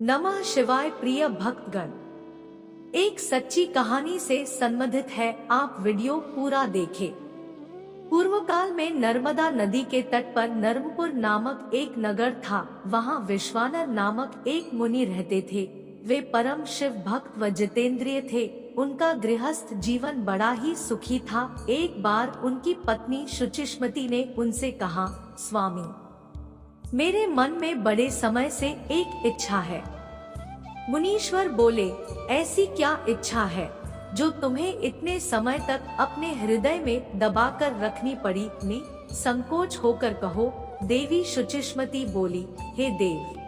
नमः शिवाय। प्रिय भक्तगण, एक सच्ची कहानी से संबंधित है, आप वीडियो पूरा देखें। पूर्व काल में नर्मदा नदी के तट पर नर्मपुर नामक एक नगर था। वहाँ विश्वानर नामक एक मुनि रहते थे। वे परम शिव भक्त व जितेंद्रिय थे। उनका गृहस्थ जीवन बड़ा ही सुखी था। एक बार उनकी पत्नी शुचिष्मति ने उनसे कहा, स्वामी, मेरे मन में बड़े समय से एक इच्छा है। मुनीश्वर बोले, ऐसी क्या इच्छा है जो तुम्हें इतने समय तक अपने हृदय में दबाकर रखनी पड़ी? संकोच होकर कहो। देवी शुचिष्मति बोली, हे देव,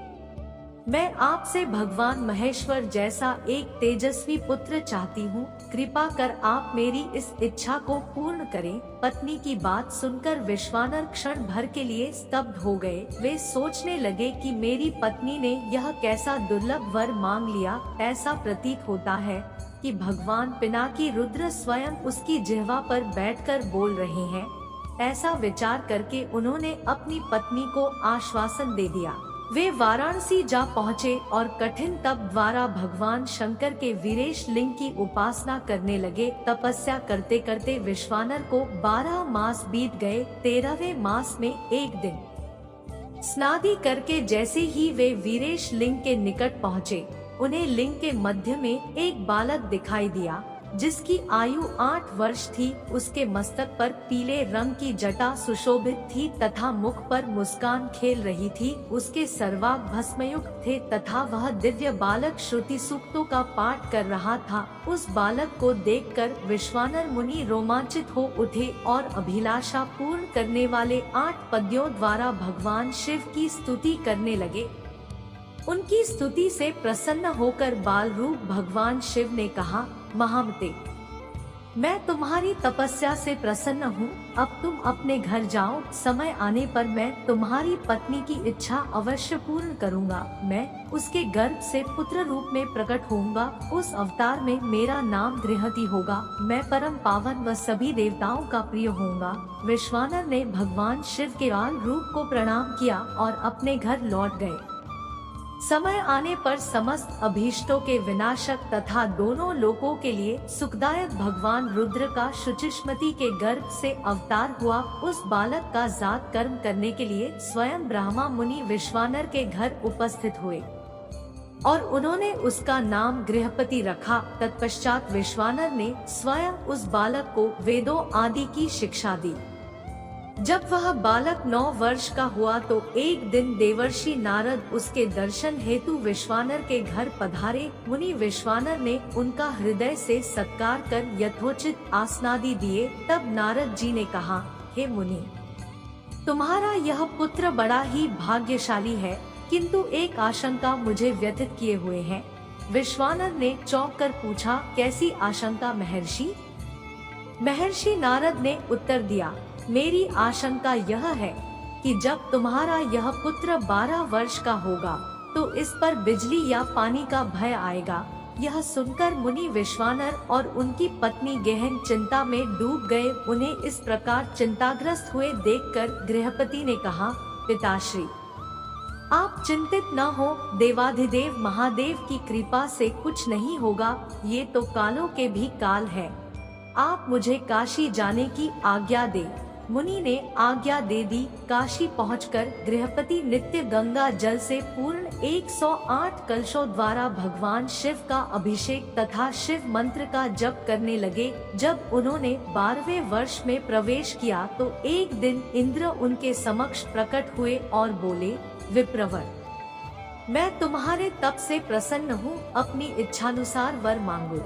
मैं आपसे भगवान महेश्वर जैसा एक तेजस्वी पुत्र चाहती हूँ। कृपा कर आप मेरी इस इच्छा को पूर्ण करें। पत्नी की बात सुनकर विश्वानर क्षण भर के लिए स्तब्ध हो गए। वे सोचने लगे कि मेरी पत्नी ने यह कैसा दुर्लभ वर मांग लिया। ऐसा प्रतीत होता है कि भगवान पिनाकी रुद्र स्वयं उसकी जिह्वा पर बैठकर बोल रहे हैं। ऐसा विचार करके उन्होंने अपनी पत्नी को आश्वासन दे दिया। वे वाराणसी जा पहुँचे और कठिन तप द्वारा भगवान शंकर के वीरेश लिंग की उपासना करने लगे। तपस्या करते करते विश्वानर को 12 मास बीत गए। 13वें मास में एक दिन स्नादि करके जैसे ही वे वीरेश लिंग के निकट पहुँचे, उन्हें लिंग के मध्य में एक बालक दिखाई दिया जिसकी आयु 8 वर्ष थी। उसके मस्तक पर पीले रंग की जटा सुशोभित थी तथा मुख पर मुस्कान खेल रही थी। उसके सर्वांग भस्मयुक्त थे तथा वह दिव्य बालक श्रुति सूक्तों का पाठ कर रहा था। उस बालक को देखकर विश्वानर मुनि रोमांचित हो उठे और अभिलाषा पूर्ण करने वाले 8 पद्यों द्वारा भगवान शिव की स्तुति करने लगे। उनकी स्तुति से प्रसन्न होकर बाल रूप भगवान शिव ने कहा, महामते, मैं तुम्हारी तपस्या से प्रसन्न हूँ। अब तुम अपने घर जाओ। समय आने पर मैं तुम्हारी पत्नी की इच्छा अवश्य पूर्ण करूँगा। मैं उसके गर्भ से पुत्र रूप में प्रकट होऊंगा। उस अवतार में मेरा नाम गृहति होगा। मैं परम पावन व सभी देवताओं का प्रिय होऊंगा। विश्वानर ने भगवान शिव के बाल रूप को प्रणाम किया और अपने घर लौट गए। समय आने पर समस्त अभीष्टों के विनाशक तथा दोनों लोकों के लिए सुखदायक भगवान रुद्र का शुचिष्मति के गर्भ से अवतार हुआ। उस बालक का जात कर्म करने के लिए स्वयं ब्रह्मा मुनि विश्वानर के घर उपस्थित हुए और उन्होंने उसका नाम गृहपति रखा। तत्पश्चात विश्वानर ने स्वयं उस बालक को वेदों आदि की शिक्षा दी। जब वह बालक 9 वर्ष का हुआ तो एक दिन देवर्षि नारद उसके दर्शन हेतु विश्वानर के घर पधारे। मुनि विश्वानर ने उनका हृदय से सत्कार कर यथोचित आसनादि दिए। तब नारद जी ने कहा, हे मुनि, तुम्हारा यह पुत्र बड़ा ही भाग्यशाली है, किंतु एक आशंका मुझे व्यथित किए हुए है। विश्वानर ने चौंक कर पूछा, कैसी आशंका महर्षि? महर्षि नारद ने उत्तर दिया, मेरी आशंका यह है कि जब तुम्हारा यह पुत्र 12 वर्ष का होगा तो इस पर बिजली या पानी का भय आएगा। यह सुनकर मुनि विश्वानर और उनकी पत्नी गहन चिंता में डूब गए। उन्हें इस प्रकार चिंताग्रस्त हुए देखकर गृहपति ने कहा, पिताश्री, आप चिंतित न हो। देवाधिदेव महादेव की कृपा से कुछ नहीं होगा। ये तो कालों के भी काल है। आप मुझे काशी जाने की आज्ञा दे। मुनि ने आज्ञा दे दी। काशी पहुंचकर गृहपति नित्य गंगा जल से पूर्ण 108 कलशों द्वारा भगवान शिव का अभिषेक तथा शिव मंत्र का जप करने लगे। जब उन्होंने 12वें वर्ष में प्रवेश किया तो एक दिन इंद्र उनके समक्ष प्रकट हुए और बोले, विप्रवर, मैं तुम्हारे तप से प्रसन्न हूँ। अपनी इच्छानुसार वर मांगो।